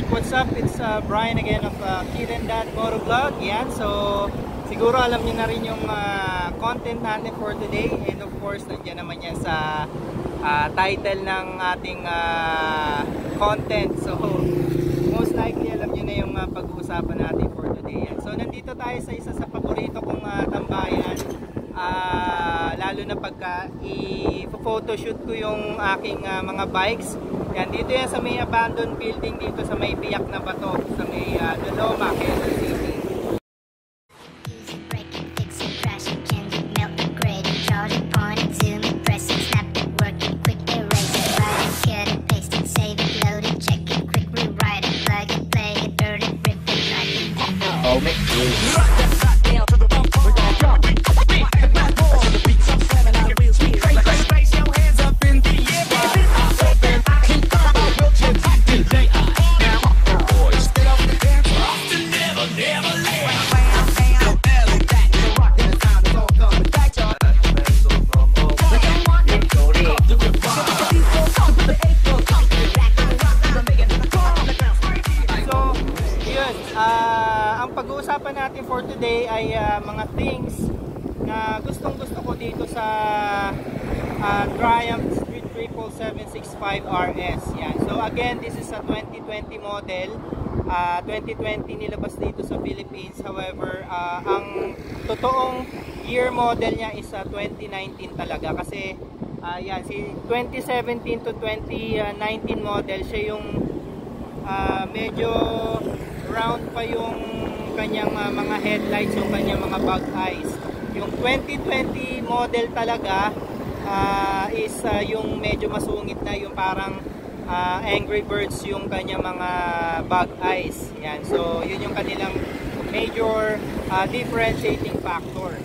Alright, what's up? It's Brian again of Kid and Dad Motovlog. Yan, so siguro alam niyo na rin yung content natin for today. And of course, nandiyan naman yan sa title ng ating content. So most likely alam niyo na yung pag-uusapan natin for today. Yan. So nandito tayo sa isa sa paborito kong tambayan. Lalo na pagka i-photoshoot ko yung aking mga bikes. Yan, dito yan sa may abandoned building dito sa may biyak na bato sa may Loma, Quezon City. Ang pag-uusapan natin for today ay mga things na gustong-gusto ko dito sa Triumph Street Triple 765 RS. Yan. So again, this is a 2020 model. 2020 nilabas dito sa Philippines. However, ang totoong year model niya is 2019 talaga. Kasi yan, si 2017 to 2019 model, siya yung medyo round pa yung kanyang mga headlights, yung kanyang mga bug eyes. Yung 2020 model talaga is yung medyo masungit na, yung parang Angry Birds yung kanyang mga bug eyes. Yan. So yun yung kanilang major differentiating factor.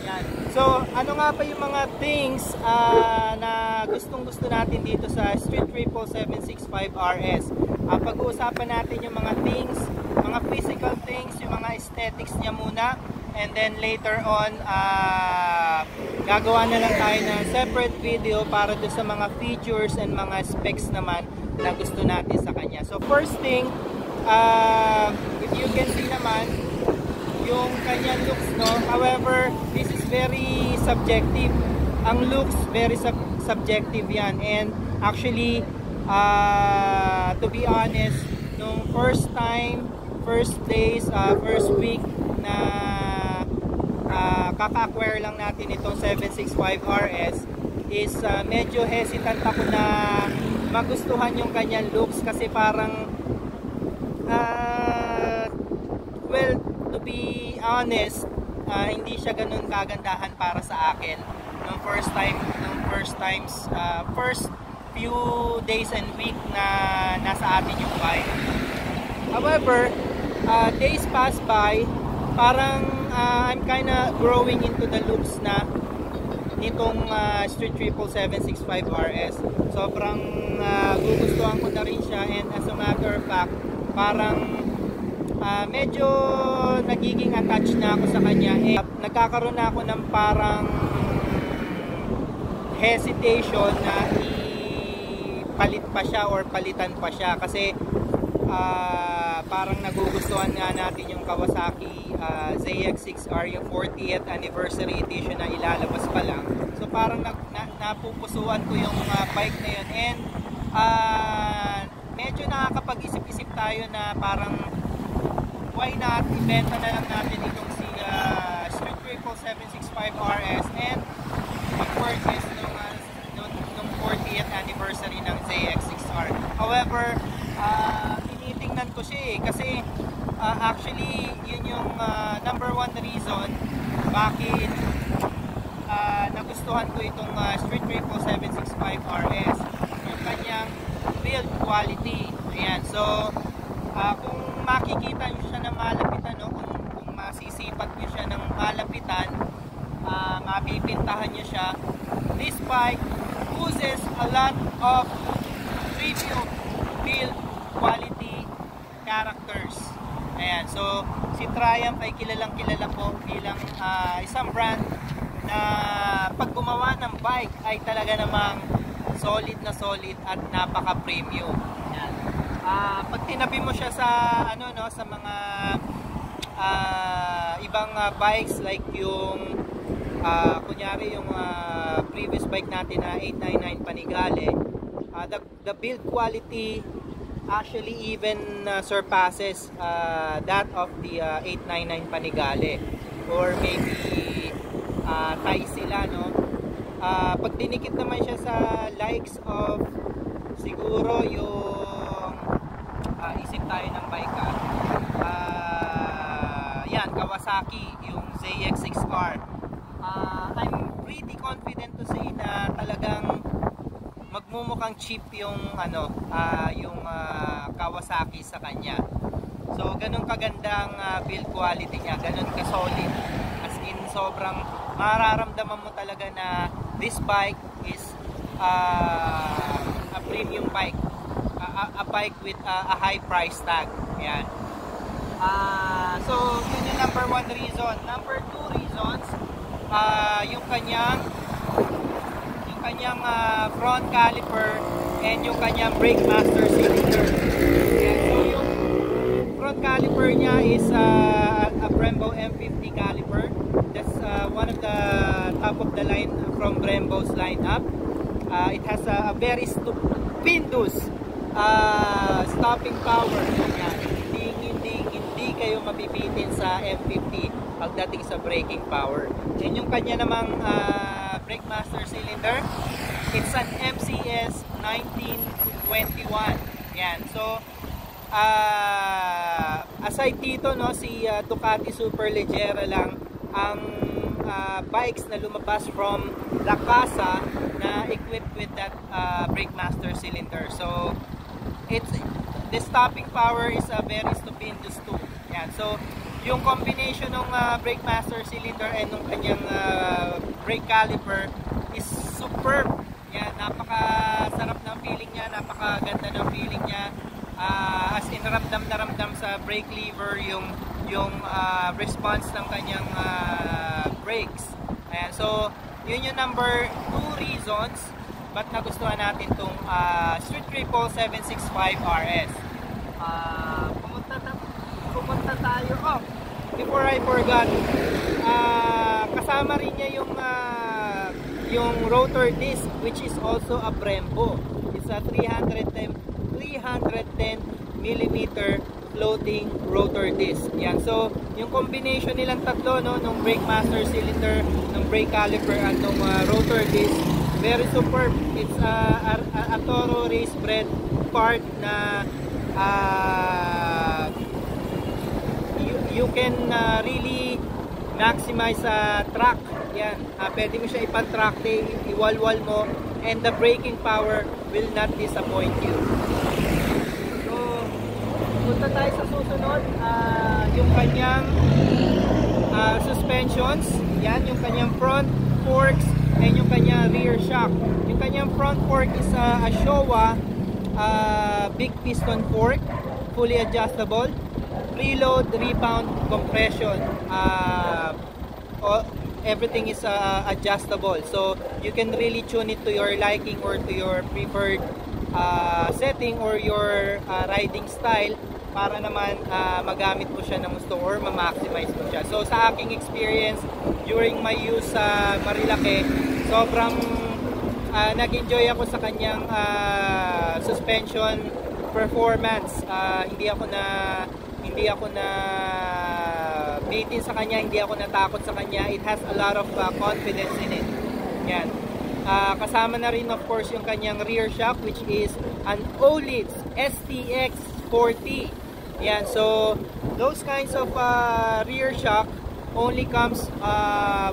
Yan. So ano nga pa yung mga things na gustong-gusto natin dito sa Street Triple 765 RS? Pag-uusapan natin yung mga things, mga physical things, yung mga aesthetics niya muna, and then later on gagawa na lang tayo ng separate video para doon sa mga features and mga specs naman na gusto natin sa kanya. So first thing, if you can see naman yung kanyang looks, no? However, this is very subjective. Ang looks very subjective yan, and actually to be honest, nung first days, first week na kaka-acquire lang natin itong 765 RS is medyo hesitant ako na magustuhan yung kanyang looks kasi parang well, to be honest, hindi siya ganun kagandahan para sa akin nung first few days and week na nasa atin yung bike. However, days pass by, parang I'm kinda growing into the looks na nitong Street Triple 765 RS. Sobrang gugustuhan ko na rin siya, and as a matter of fact, parang medyo nagiging attached na ako sa kanya. Nagkakaroon na ako ng parang hesitation na palit pa siya or palitan pa siya kasi parang nagugustuhan nga natin yung Kawasaki ZX-6R, yung 40th anniversary edition na ilalabas pa lang. So parang napupusuan ko yung bike na yun, and medyo nakakapag-isip-isip tayo na parang why not ibenta na lang natin itong si Street Triple 765 RS and purchase nung 40th anniversary ng ZX-6R. However, tinitingnan ko siya kasi actually yun yung number one reason bakit nagustuhan ko itong Street Triple 765 RS, yung kanyang build quality. Ayan, so kung makikita nyo siya ng malapitan, no? Kung masisipat nyo siya ng malapitan, mapipintahan nyo siya, this bike uses a lot of premium build quality characters. Ayan, so si Triumph ay kilalang kilala po bilang isang brand na pag gumawa ng bike ay talaga namang solid na solid at napaka-premium. Ayan. Pag tinabi mo siya sa ano no, sa mga ibang bikes like yung kunyari yung previous bike natin na 899 Panigale, the build quality actually even surpasses that of the 899 Panigale, or maybe tie sila, no? Pag dinikit naman siya sa likes of siguro yung isip tayo ng bike yan, Kawasaki, yung ZX6R, I'm pretty confident to say na talagang magmumukhang cheap yung ano, yung Kawasaki sa kanya. So ganun kagandang build quality niya, ganun ka solid, as in sobrang mararamdaman mo talaga na this bike is a premium bike, a bike with a high price tag. Yan. So yun yung number 1 reason. Number 2 reasons, yung kanyang front caliper and yung kanyang brake master cylinder. Yan. So yung front caliper niya is a Brembo M50 caliper. That's one of the top of the line from Brembo's lineup. It has a very stupendous stopping power. Yan. Hindi kayo mabibitin sa M50 pagdating sa braking power. Yan yung kanya namang brake master cylinder. It's an MCS 1921. Yan. So aside dito, no, si Ducati Superleggera lang ang bikes na lumabas from La Casa na equipped with that brake master cylinder. So the stopping power is a very stupendous too. Yan. So yung combination ng brake master cylinder and ng kanyang brake caliper is superb. Yan, napakasarap ng feeling niya, napakaganda ng feeling niya. As in ramdam na ramdam sa brake lever yung response ng kanyang brakes. Ayan, so yun yung number 2 reasons ba't nagustuhan natin itong Street Triple 765 RS. Pumunta tayo. Oh, before I forgot, kasama rin niya yung rotor disc, which is also a Brembo. It's a 310 millimeter floating rotor disc. Yan. So, yung combination nilang tatlo, no, nung brake master cylinder, nung brake caliper, at nung rotor disc, very superb. It's a Toro race bred part na you can really maximize track. Yan. Pwede mo siya ipan-track day, iwalwal mo, and the braking power will not disappoint you. So, punta tayo sa susunod. Yung kanyang suspensions. Yan, yung kanyang front forks and yung kanyang rear shock. Yung kanyang front fork is a Showa big piston fork, fully adjustable, preload, rebound, compression. Everything is adjustable, so you can really tune it to your liking or to your preferred setting or your riding style para naman magamit mo siya ng gusto or ma-maximize mo siya. So sa aking experience during my use sa Marilake, sobrang nag-enjoy ako sa kanyang suspension performance. Hindi ako na bitin sa kanya, hindi ako natakot sa kanya. It has a lot of confidence in it. Yan. Kasama na rin of course yung kanyang rear shock, which is an Öhlitz STX 40. Yan. So those kinds of rear shock only comes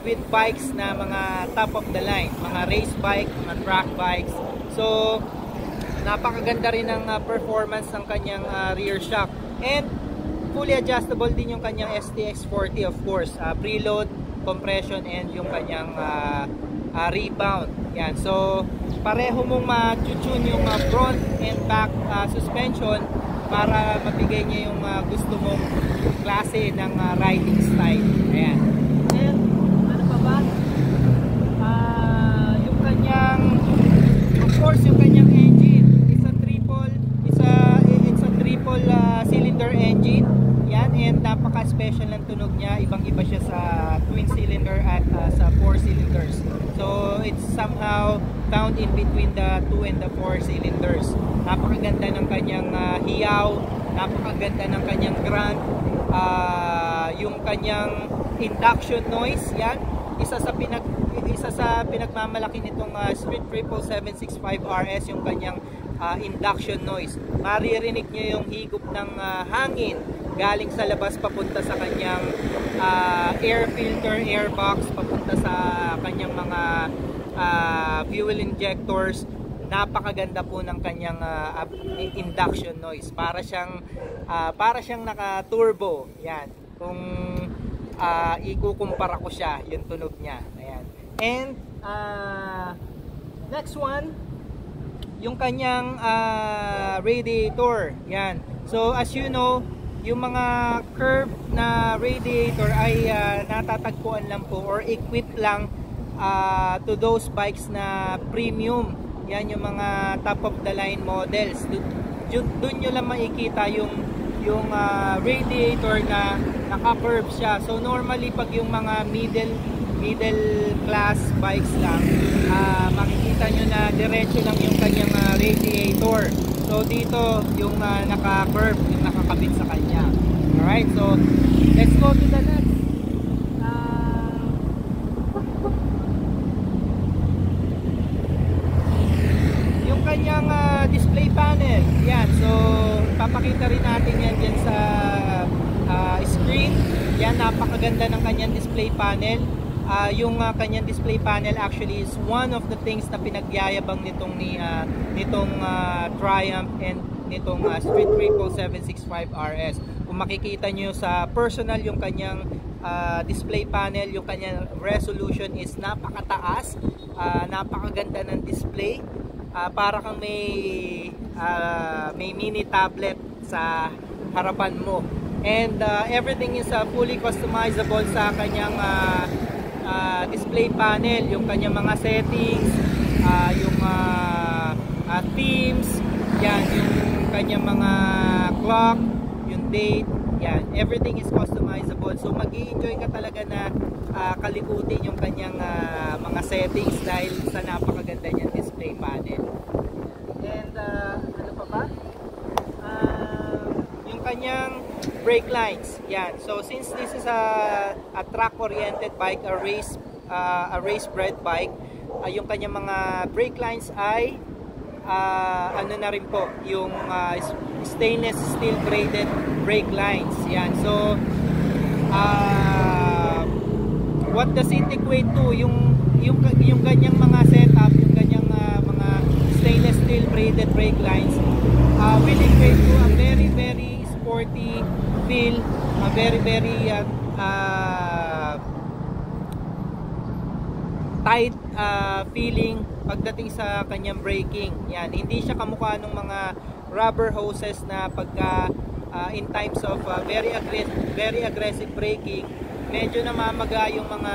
with bikes na mga top of the line, mga race bike, mga track bikes. So napakaganda rin ng performance ng kanyang rear shock, and fully adjustable din yung kanyang STX 40, of course, preload, compression, and yung kanyang rebound. Yan. So pareho mong ma-tune yung front and back suspension para mabigay niya yung gusto mong klase ng riding style. Ayan. And ano pa ba? Yung kanyang, of course, yung kanyang engine is a it's somehow found in between the 2 and the 4 cylinders. Napakaganda ng kanyang hiyaw, napakaganda ng kanyang grunt, yung kanyang induction noise, yan, isa sa pinagmamalaki nitong Street Triple 765 RS, yung kanyang induction noise. Maririnig nyo yung higop ng hangin galing sa labas papunta sa kanyang air filter, air box, papunta sa kanyang mga fuel injectors. Napakaganda po ng kanyang induction noise. Para siyang naka-turbo. Yan. Kung ikukumpara ko siya, yung tunog niya. Ayan. And next one, yung kanyang radiator. Yan. So as you know, yung mga curved na radiator ay natatagpuan lang po or equipped lang to those bikes na premium. Yan yung mga top of the line models. Doon nyo lang makikita yung radiator na naka-curve siya. So normally pag yung mga middle class bikes lang, makikita nyo na diretso lang yung kanyang radiator. So dito yung naka-curve, yung nakakabit sa kanya. Alright, so let's go to the next. Yung kanyang display panel. Yan, so papakita rin natin yan dyan sa screen. Yan, napakaganda ng kanyang display panel. Yung kanyang display panel actually is one of the things na pinagyayabang nitong Triumph and nitong Street Triple 765 RS. Kung makikita nyo sa personal yung kanyang display panel, yung kanyang resolution is napakataas, napakaganda ng display, para kang may mini tablet sa harapan mo. And everything is fully customizable sa kanyang display panel, yung kanyang mga settings, yung themes, yan, yung kanyang mga clock, yung date, yan, everything is customizable. So mag-i-enjoy ka talaga na kalikutin yung kanyang mga settings dahil sa napakaganda niyang display panel. And ano pa ba? Yung kanyang brake lines. Yan. So since this is a track-oriented bike, a race-bred bike, yung kanyang mga brake lines ay ano na rin po, yung stainless steel braided brake lines. Yan. So what does it equate to? Yung kanyang mga setup, yung kanyang mga stainless steel braided brake lines will equate to a very very sporty feel, a very very tight feeling pagdating sa kanyang braking. Yan, hindi siya kamukha ng mga rubber hoses na pagka in times of very aggressive braking, medyo namamaga yung mga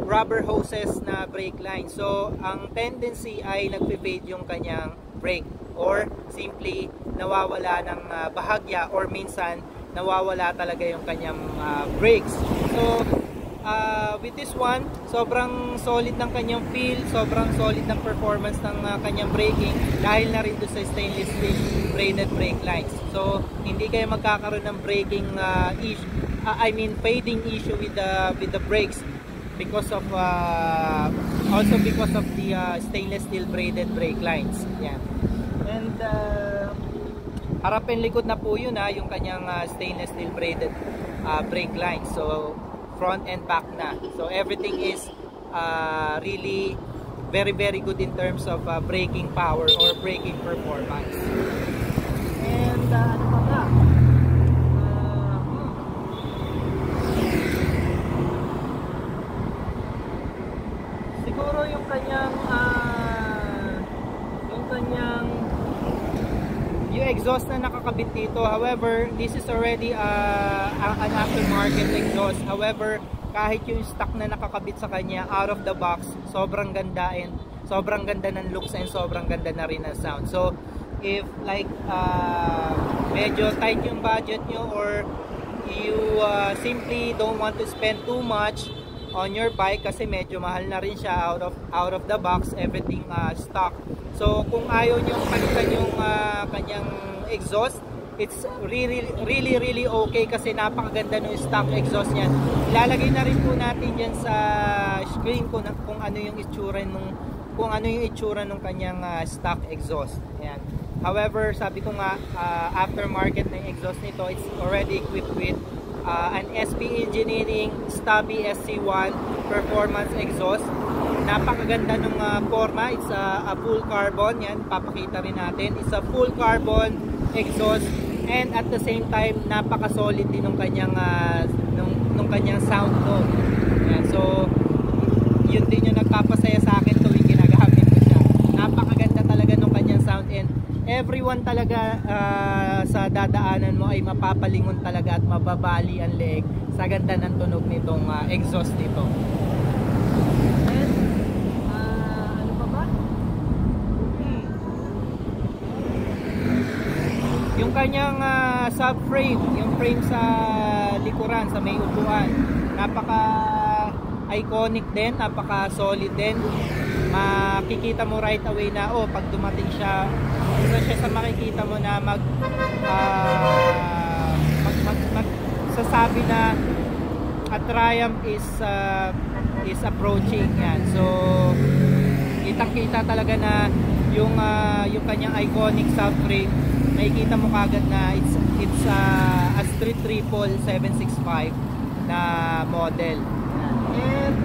rubber hoses na brake line. So ang tendency ay nagpe-fade yung kanyang brake, or simply nawawala ng bahagya, or minsan nawawala talaga yung kanyang brakes. So with this one, sobrang solid ng kanyang feel, sobrang solid ng performance ng kanyang braking dahil na rin doon sa stainless steel braided brake lines. So hindi kayo magkakaroon ng braking fading issue with the brakes because of also because of the stainless steel braided brake lines. Yan. And harap and likod na po yun, yung kanyang stainless steel braided brake lines. So front and back na. So everything is really very very good in terms of braking power or braking performance. And ano pa ba? Siguro yung kanyang yung exhaust na nakakabit dito. However, this is already an aftermarket exhaust. However, kahit yung stock na nakakabit sa kanya out of the box, sobrang ganda, and sobrang ganda ng looks, and sobrang ganda na rin ng sound. So if like medyo tight yung budget nyo, or you simply don't want to spend too much, on your bike kasi medyo mahal na rin siya out of the box, everything stock. So kung ayaw nyo palitan yung kanyang exhaust, it's really okay kasi napakaganda ng stock exhaust niyan. Ilalagay na rin po natin yan sa screen kung ano yung itsura ng kanyang stock exhaust. Ayan. However, sabi ko nga, aftermarket na yung exhaust nito, it's already equipped with an SB Engineering Stubby SC1 performance exhaust. Napakaganda ng forma. It's a full carbon. Yan, papakita rin natin. It's a full carbon exhaust, and at the same time napaka-solid din ng kanyang sound ko. Yan, so yun din yung nagpapasaya sa akin tuwing ginagamit ko siya. Napakaganda talaga ng kanyang sound, and everyone talaga sa dadaanan mo ay mapapalingon talaga at mababali ang leeg sa ganda ng tunog nitong exhaust nito. And ano pa ba? Yung kanyang subframe, yung frame sa likuran, sa may upuan, napaka iconic din, napaka solid din. Makikita mo right away na pag dumating siya, isa siya sa makikita mo na magsasabi na a Triumph is approaching. Yan. So kitang-kita talaga na yung kanyang iconic subframe, makikita mo kagad na it's a Street Triple 765 na model. And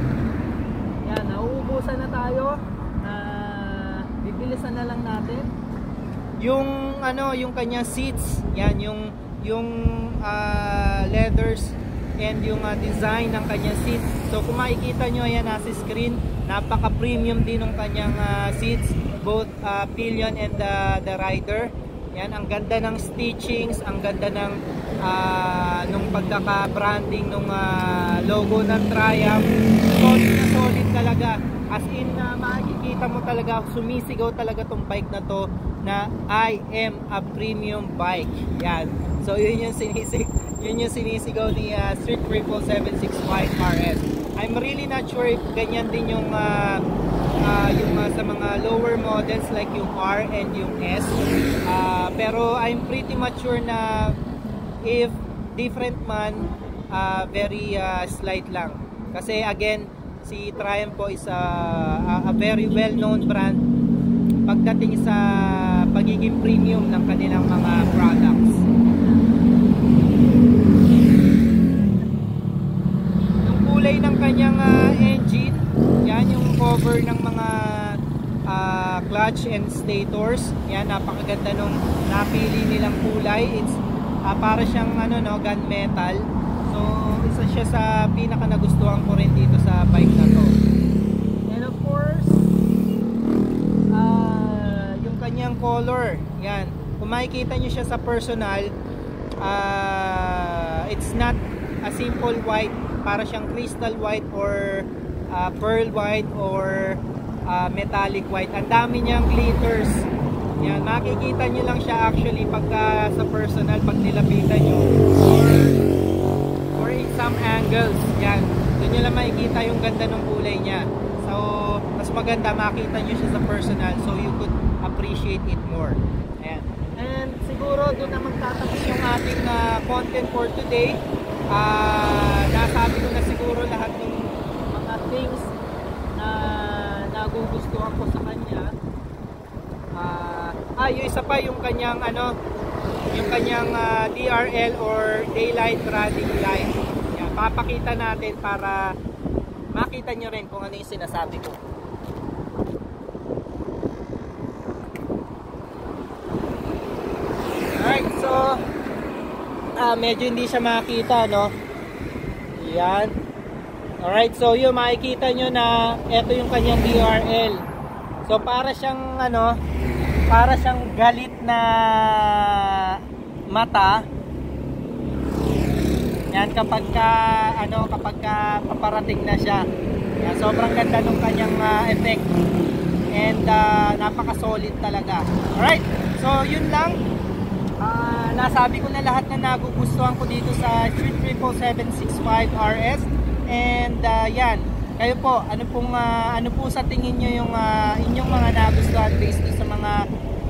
yan, nauubusan na tayo. Bibilisan na lang natin. Yung kanyang seats, yan yung leathers and yung design ng kanyang seat. So kung makikita nyo, yan nasa screen, napaka-premium din ng kanyang seats, both pillion and the rider. Yan, ang ganda ng stitchings, ang ganda ng nung pagkaka-branding nung logo ng Triumph. Solid na solid talaga. As in, makikita mo talaga, sumisigaw talaga tong bike na to na I am a premium bike. Yan. So yun yung sinisigaw ni Street Triple 765 RS. I'm really not sure if ganyan din yung sa mga lower models like yung R and yung S. Pero I'm pretty much sure na if different man, very slight lang. Kasi again, si Triumph po is a very well-known brand pagdating sa pagiging premium ng kanilang mga products. Yung kulay ng kanyang engine, yan yung cover ng mga clutch and stators. Yan, napakaganda nung napili nilang kulay. It's para siyang gunmetal. So isa siya sa pinaka nagustuhan ko rin dito sa bike na to. And of course, yung kanyang color, yan, kung makikita nyo siya sa personal, it's not a simple white, para siyang crystal white or pearl white or metallic white. Ang dami niyang glitters. Yan, makikita nyo lang siya actually pagka sa personal, pag nilapitan nyo or in some angles. Yan, doon nyo lang makikita yung ganda ng kulay niya. So mas maganda makita nyo siya sa personal, so you could appreciate it more. Ayan. And siguro doon na magtatapos yung ating content for today. Nasabi ko na siguro lahat ng mga things na nagugustuhan ko sa kanya. Yung isa pa, yung kanyang DRL or Daylight Running Light. Yan, papakita natin para makita nyo rin kung ano yung sinasabi ko. Alright, so medyo hindi siya makita, no? Yan. Alright, so yun, makikita nyo na ito yung kanyang DRL. So para siyang para siyang galit na mata. Yan, kapag paparating na siya. Yan, sobrang ganda ng kanyang effect. And napaka-solid talaga. Alright, so yun lang. Nasabi ko na lahat na nagugustuhan ko dito sa Street Triple 765 RS. And yan, kayo po, ano po sa tingin nyo yung inyong mga nagustuhan based sa mga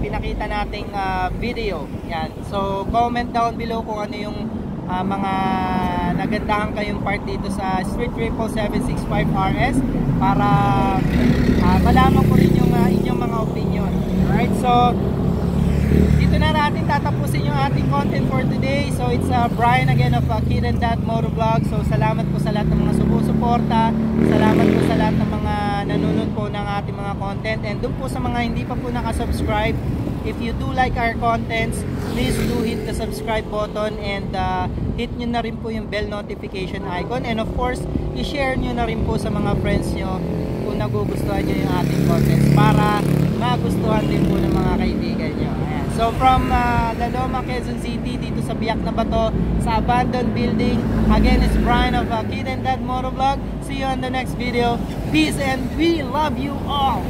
pinakita nating video. Yan. So comment down below kung ano yung mga nagandahan kayong part dito sa Street Ripple 765 RS para malaman ko rin yung inyong mga opinion. Alright, so dito na natin tatapusin yung ating content for today. So it's Brian again of Kid and Dad Motovlog. So salamat po sa lahat ng mga sumusuporta, salamat po sa lahat ng mga nanonood po ng ating mga content, and doon po sa mga hindi pa po nakasubscribe, if you do like our contents, please do hit the subscribe button and hit nyo na rin po yung bell notification icon, and of course i-share nyo na rin po sa mga friends nyo kung nagugustuhan nyo yung ating contents para magustuhan din po ng mga kaibigan nyo. Ayan. So from Laloma, Quezon City, dito sa Biak na Bato, sa abandoned building, again is Brian of Kid and Dad Motovlog. See you on the next video. Peace and we love you all.